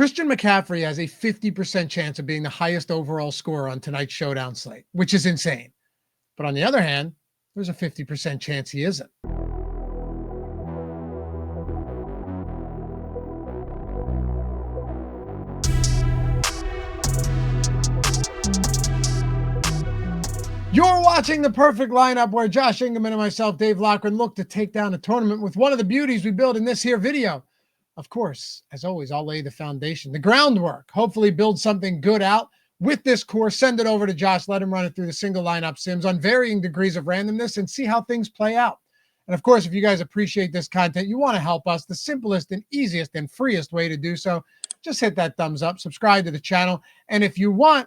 Christian McCaffrey has a 50% chance of being the highest overall scorer on tonight's showdown slate, which is insane. But on the other hand, there's a 50% chance he isn't. You're watching The Perfect Lineup, where Josh Engleman and myself, Dave Loughran, look to take down a tournament with one of the beauties we build in this here video. Of course, as always, I'll lay the foundation, the groundwork, hopefully build something good out with this course, send it over to Josh, let him run it through the single lineup sims on varying degrees of randomness and see how things play out. And of course, if you guys appreciate this content, you want to help us, the simplest and easiest and freest way to do so, just hit that thumbs up, subscribe to the channel. And if you want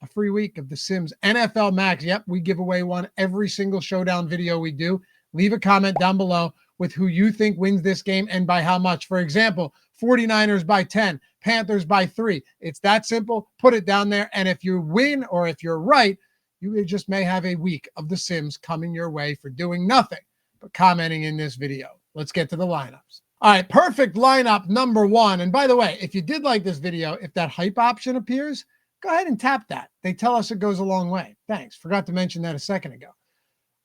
a free week of the Sims NFL Max, yep, we give away one every single showdown video we do. Leave a comment down below with who you think wins this game and by how much. For example, 49ers by 10, Panthers by 3. It's that simple. Put it down there. And if you win or if you're right, you just may have a week of the Sims coming your way for doing nothing but commenting in this video. Let's get to the lineups. All right, perfect lineup number 1. And by the way, if you did like this video, if that hype option appears, go ahead and tap that. They tell us it goes a long way. Thanks. Forgot to mention that a second ago.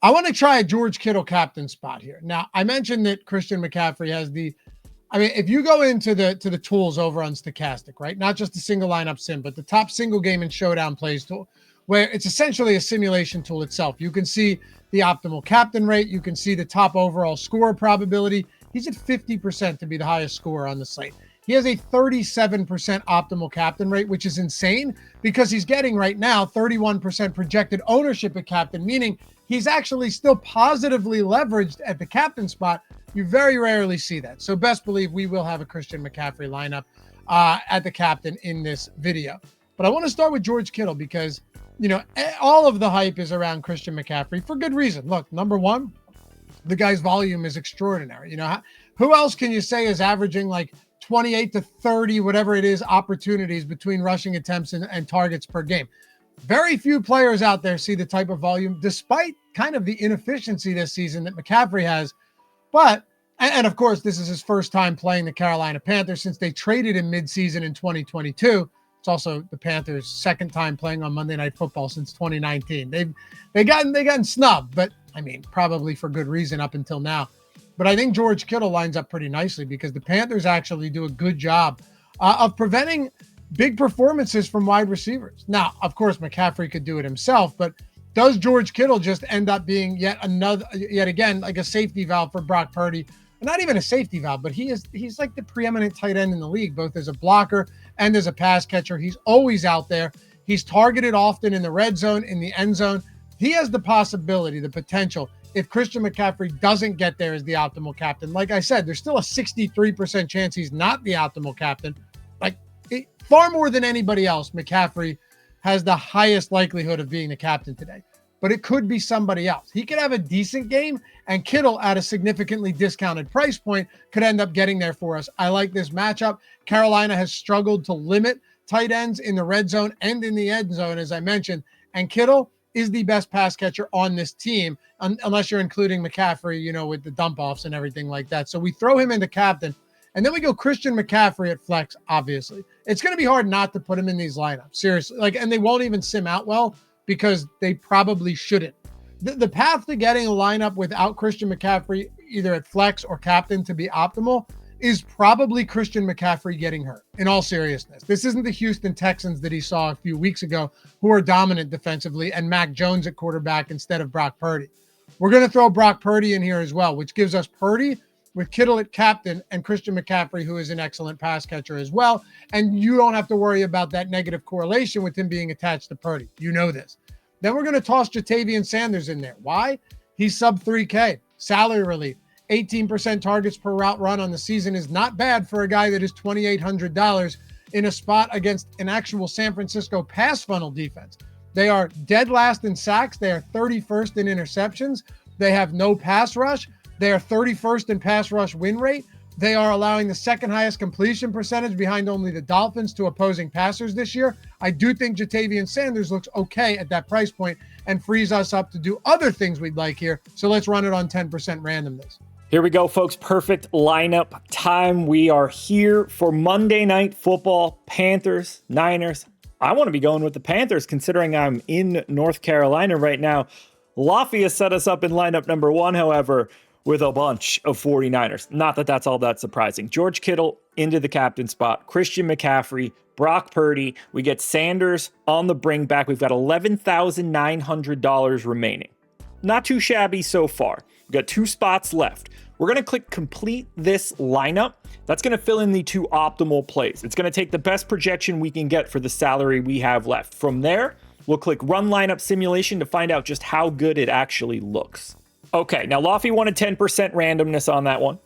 I want to try a George Kittle captain spot here. Now, I mentioned that Christian McCaffrey has if you go into the tools over on Stokastic, right? Not just the single lineup sim, but the top single game and showdown plays tool, where it's essentially a simulation tool itself. You can see the optimal captain rate. You can see the top overall score probability. He's at 50% to be the highest scorer on the slate. He has a 37% optimal captain rate, which is insane because he's getting right now 31% projected ownership at captain, meaning he's actually still positively leveraged at the captain spot. You very rarely see that. So best believe we will have a Christian McCaffrey lineup at the captain in this video. But I want to start with George Kittle because, all of the hype is around Christian McCaffrey for good reason. Look, number one, the guy's volume is extraordinary. Who else can you say is averaging like 28 to 30, whatever it is, opportunities between rushing attempts and targets per game? Very few players out there see the type of volume, despite kind of the inefficiency this season that McCaffrey has. But, and of course, this is his first time playing the Carolina Panthers since they traded him midseason in 2022. It's also the Panthers' second time playing on Monday Night Football since 2019. They gotten snubbed, but I mean, probably for good reason up until now. But I think George Kittle lines up pretty nicely because the Panthers actually do a good job of preventing big performances from wide receivers. Now, of course, McCaffrey could do it himself, but does George Kittle just end up being yet again, like a safety valve for Brock Purdy? Not even a safety valve, but he's like the preeminent tight end in the league, both as a blocker and as a pass catcher. He's always out there. He's targeted often in the red zone, in the end zone. He has the possibility, the potential, if Christian McCaffrey doesn't get there as the optimal captain. Like I said, there's still a 63% chance he's not the optimal captain. Far more than anybody else, McCaffrey has the highest likelihood of being the captain today. But it could be somebody else. He could have a decent game, and Kittle at a significantly discounted price point could end up getting there for us. I like this matchup. Carolina has struggled to limit tight ends in the red zone and in the end zone, as I mentioned. And Kittle is the best pass catcher on this team, unless you're including McCaffrey, with the dump offs and everything like that. So we throw him into captain, and then we go Christian McCaffrey at flex, obviously. It's going to be hard not to put him in these lineups, seriously. And they won't even sim out well because they probably shouldn't. The path to getting a lineup without Christian McCaffrey, either at flex or captain, to be optimal is probably Christian McCaffrey getting hurt, in all seriousness. This isn't the Houston Texans that he saw a few weeks ago, who are dominant defensively, and Mac Jones at quarterback instead of Brock Purdy. We're going to throw Brock Purdy in here as well, which gives us Purdy with Kittle at captain and Christian McCaffrey, who is an excellent pass catcher as well. And you don't have to worry about that negative correlation with him being attached to Purdy. You know this. Then we're going to toss Ja'Tavion Sanders in there. Why? He's sub 3K, salary relief. 18% targets per route run on the season is not bad for a guy that is $2,800 in a spot against an actual San Francisco pass funnel defense. They are dead last in sacks. They are 31st in interceptions. They have no pass rush. They are 31st in pass rush win rate. They are allowing the second highest completion percentage behind only the Dolphins to opposing passers this year. I do think Ja'Tavion Sanders looks okay at that price point and frees us up to do other things we'd like here. So let's run it on 10% randomness. Here we go, folks. Perfect lineup time. We are here for Monday Night Football. Panthers, Niners. I want to be going with the Panthers considering I'm in North Carolina right now. Loughran has set us up in lineup number 1, however, with a bunch of 49ers. Not that that's all that surprising. George Kittle into the captain spot. Christian McCaffrey, Brock Purdy. We get Sanders on the bring back. We've got $11,900 remaining. Not too shabby so far. We've got 2 spots left. We're going to click complete this lineup. That's going to fill in the 2 optimal plays. It's going to take the best projection we can get for the salary we have left. From there, we'll click run lineup simulation to find out just how good it actually looks. Okay, now Loughran wanted 10% randomness on that one.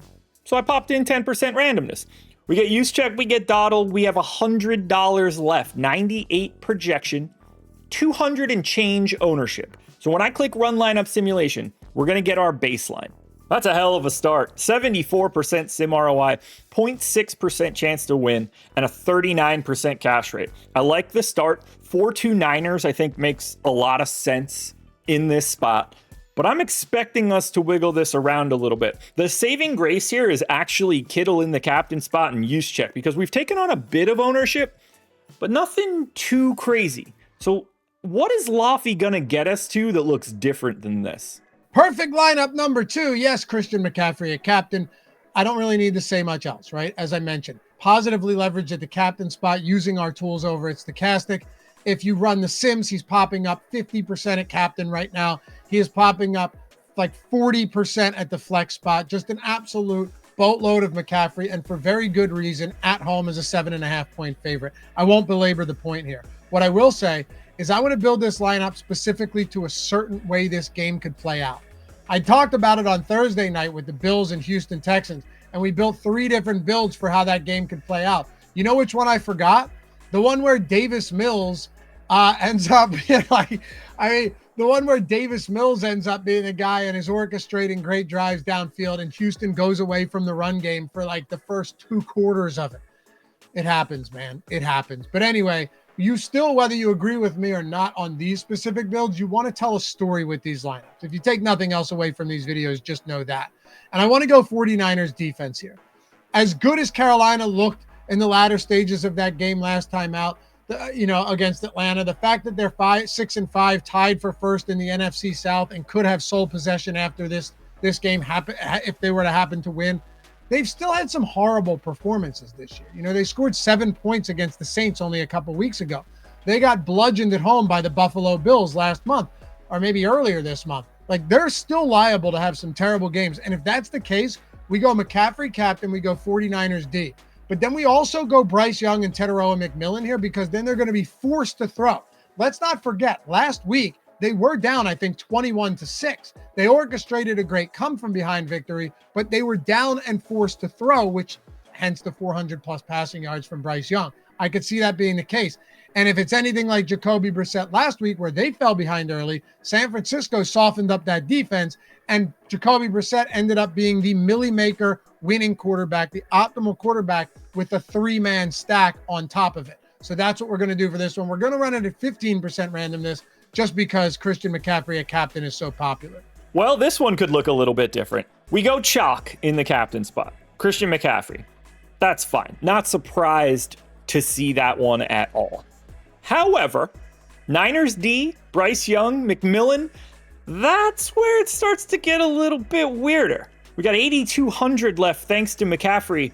So I popped in 10% randomness. We get use check, we get dawdle. We have $100 left, 98 projection, 200 and change ownership. So when I click run lineup simulation, we're going to get our baseline. That's a hell of a start. 74% sim ROI, 0.6% chance to win, and a 39% cash rate. I like the start. 4-2 Niners, I think, makes a lot of sense in this spot. But I'm expecting us to wiggle this around a little bit. The saving grace here is actually Kittle in the captain spot and use check, because we've taken on a bit of ownership, but nothing too crazy. So what is Loughran going to get us to that looks different than this? Perfect lineup number 2. Yes, Christian McCaffrey, a captain. I don't really need to say much else, right? As I mentioned, positively leveraged at the captain spot using our tools over at Stokastic. If you run the sims, he's popping up 50% at captain right now. He is popping up like 40% at the flex spot. Just an absolute boatload of McCaffrey, and for very good reason. At home is a 7.5-point favorite. I won't belabor the point here. What I will say is I want to build this lineup specifically to a certain way this game could play out. I talked about it on Thursday night with the Bills and Houston Texans, and we built 3 different builds for how that game could play out. You know which one I forgot? The one where Davis Mills ends up being the one where Davis Mills ends up being a guy and is orchestrating great drives downfield, and Houston goes away from the run game for like the first 2 quarters of it. It happens, man. It happens. But anyway, you still, whether you agree with me or not on these specific builds, you want to tell a story with these lineups. If you take nothing else away from these videos, just know that. And I want to go 49ers defense here. As good as Carolina looked in the latter stages of that game last time out, against Atlanta, the fact that they're 6-5, tied for first in the NFC South, and could have sole possession after this game happen if they were to happen to win. They've still had some horrible performances this year. They scored 7 points against the Saints only a couple weeks ago. They got bludgeoned at home by the Buffalo Bills last month, or maybe earlier this month. Like, they're still liable to have some terrible games. And if that's the case, we go McCaffrey captain, we go 49ers D. But then we also go Bryce Young and Teteroa McMillan here, because then they're going to be forced to throw. Let's not forget, last week, they were down, I think, 21-6. They orchestrated a great come-from-behind victory, but they were down and forced to throw, which hence the 400-plus passing yards from Bryce Young. I could see that being the case. And if it's anything like Jacoby Brissett last week, where they fell behind early, San Francisco softened up that defense, and Jacoby Brissett ended up being the Millie Maker winning quarterback, the optimal quarterback with a 3-man stack on top of it. So that's what we're going to do for this one. We're going to run it at 15% randomness, just because Christian McCaffrey, a captain, is so popular. Well, this one could look a little bit different. We go chalk in the captain spot. Christian McCaffrey. That's fine. Not surprised to see that one at all. However, Niners D, Bryce Young, McMillan, that's where it starts to get a little bit weirder. We got 8,200 left thanks to McCaffrey.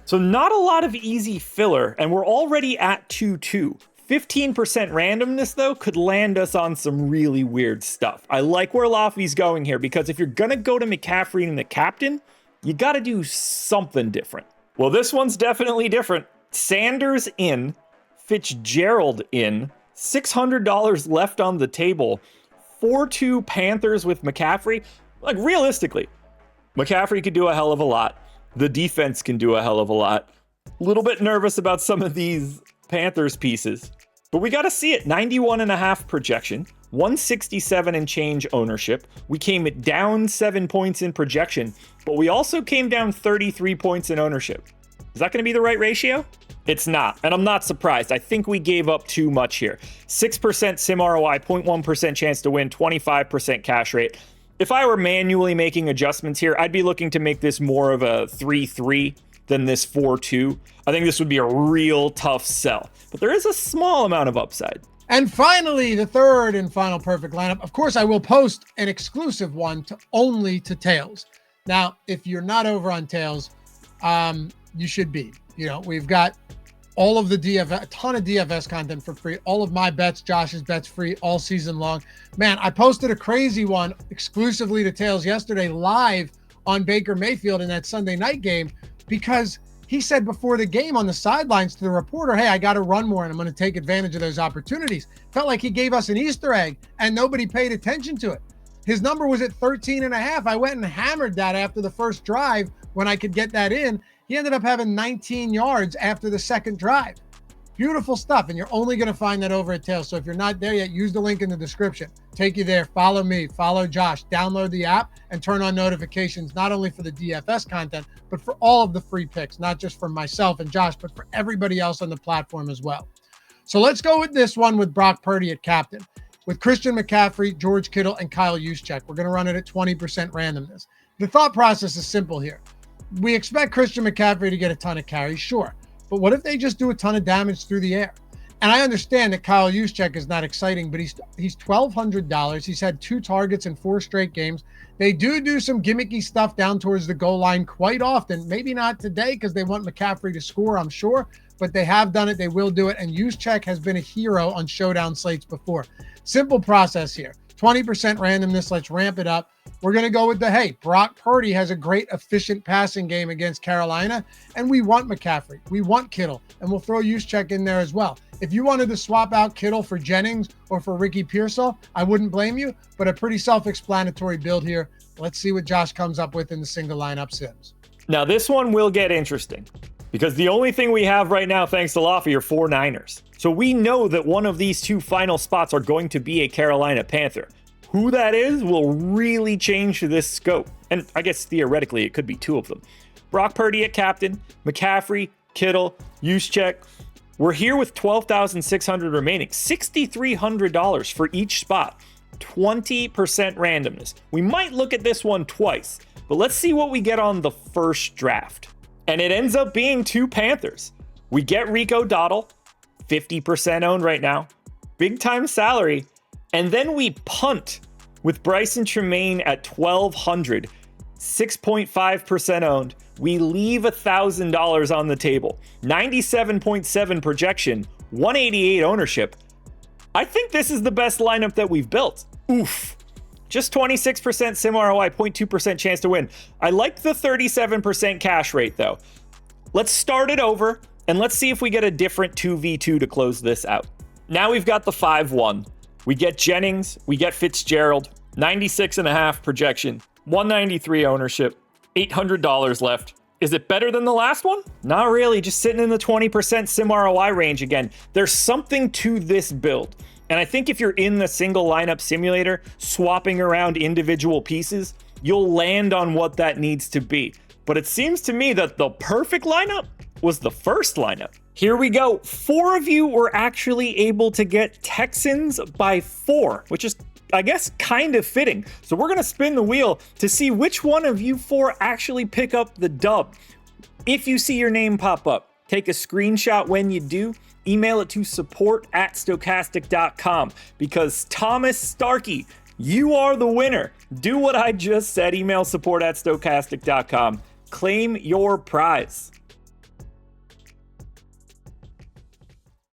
So not a lot of easy filler, and we're already at 2-2. 15% randomness, though, could land us on some really weird stuff. I like where Loughran's going here, because if you're going to go to McCaffrey and the captain, you got to do something different. Well, this one's definitely different. Sanders in, Fitzgerald in, $600 left on the table, 4-2 Panthers with McCaffrey. Like, realistically, McCaffrey could do a hell of a lot. The defense can do a hell of a lot. A little bit nervous about some of these Panthers pieces, but we got to see it. 91.5 projection, 167 and change ownership. We came down 7 points in projection, but we also came down 33 points in ownership. Is that going to be the right ratio? It's not, and I'm not surprised. I think we gave up too much here. 6% sim ROI, 0.1% chance to win, 25% cash rate. If I were manually making adjustments here, I'd be looking to make this more of a 3-3 than this 4-2. I think this would be a real tough sell, but there is a small amount of upside. And finally, the third and final perfect lineup. Of course, I will post an exclusive one only to Tails. Now, if you're not over on Tails, you should be. We've got all of the DFS, a ton of DFS content for free. All of my bets, Josh's bets free all season long. Man, I posted a crazy one exclusively to Tails yesterday live on Baker Mayfield in that Sunday night game, because he said before the game on the sidelines to the reporter, hey, I got to run more and I'm going to take advantage of those opportunities. Felt like he gave us an Easter egg and nobody paid attention to it. His number was at 13.5. I went and hammered that after the first drive when I could get that in. He ended up having 19 yards after the second drive. Beautiful stuff. And you're only going to find that over at Tails. So if you're not there yet, use the link in the description. Take you there. Follow me. Follow Josh. Download the app and turn on notifications, not only for the DFS content, but for all of the free picks, not just for myself and Josh, but for everybody else on the platform as well. So let's go with this one with Brock Purdy at captain, with Christian McCaffrey, George Kittle, and Kyle Juszczyk. We're going to run it at 20% randomness. The thought process is simple here. We expect Christian McCaffrey to get a ton of carries, sure. But what if they just do a ton of damage through the air? And I understand that Kyle Juszczyk is not exciting, but he's $1,200. He's had 2 targets in 4 straight games. They do some gimmicky stuff down towards the goal line quite often. Maybe not today because they want McCaffrey to score, I'm sure. But they have done it. They will do it. And Juszczyk has been a hero on showdown slates before. Simple process here. 20% randomness. Let's ramp it up. We're going to go with Brock Purdy has a great efficient passing game against Carolina, and we want McCaffrey. We want Kittle, and we'll throw Juszczyk in there as well. If you wanted to swap out Kittle for Jennings or for Ricky Pearsall, I wouldn't blame you, but a pretty self-explanatory build here. Let's see what Josh comes up with in the single lineup sims. Now, this one will get interesting because the only thing we have right now, thanks to Laffy, are 4 Niners. So we know that one of these 2 final spots are going to be a Carolina Panther. Who that is will really change this scope. And I guess theoretically, it could be 2 of them. Brock Purdy at captain, McCaffrey, Kittle, Juszczyk. We're here with $12,600 remaining, $6,300 for each spot, 20% randomness. We might look at this one twice, but let's see what we get on the first draft. And it ends up being 2 Panthers. We get Rico Dowdle, 50% owned right now, big time salary. And then we punt with Bryson Tremaine at $1,200, 6.5% owned. We leave $1,000 on the table. 97.7 projection, 188 ownership. I think this is the best lineup that we've built. Oof. Just 26% sim ROI, 0.2% chance to win. I like the 37% cash rate though. Let's start it over and let's see if we get a different 2v2 to close this out. Now we've got the 5-1. We get Jennings, we get Fitzgerald, 96.5 projection, 193 ownership, $800 left. Is it better than the last one? Not really, just sitting in the 20% sim ROI range again. There's something to this build. And I think if you're in the single lineup simulator, swapping around individual pieces, you'll land on what that needs to be. But it seems to me that the perfect lineup was the first lineup. Here we go. 4 of you were actually able to get Texans by 4, which is, I guess, kind of fitting. So we're going to spin the wheel to see which one of you 4 actually pick up the dub. If you see your name pop up, take a screenshot when you do, email it to support@stokastic.com, because Thomas Starkey, you are the winner. Do what I just said. Email support@stokastic.com. Claim your prize.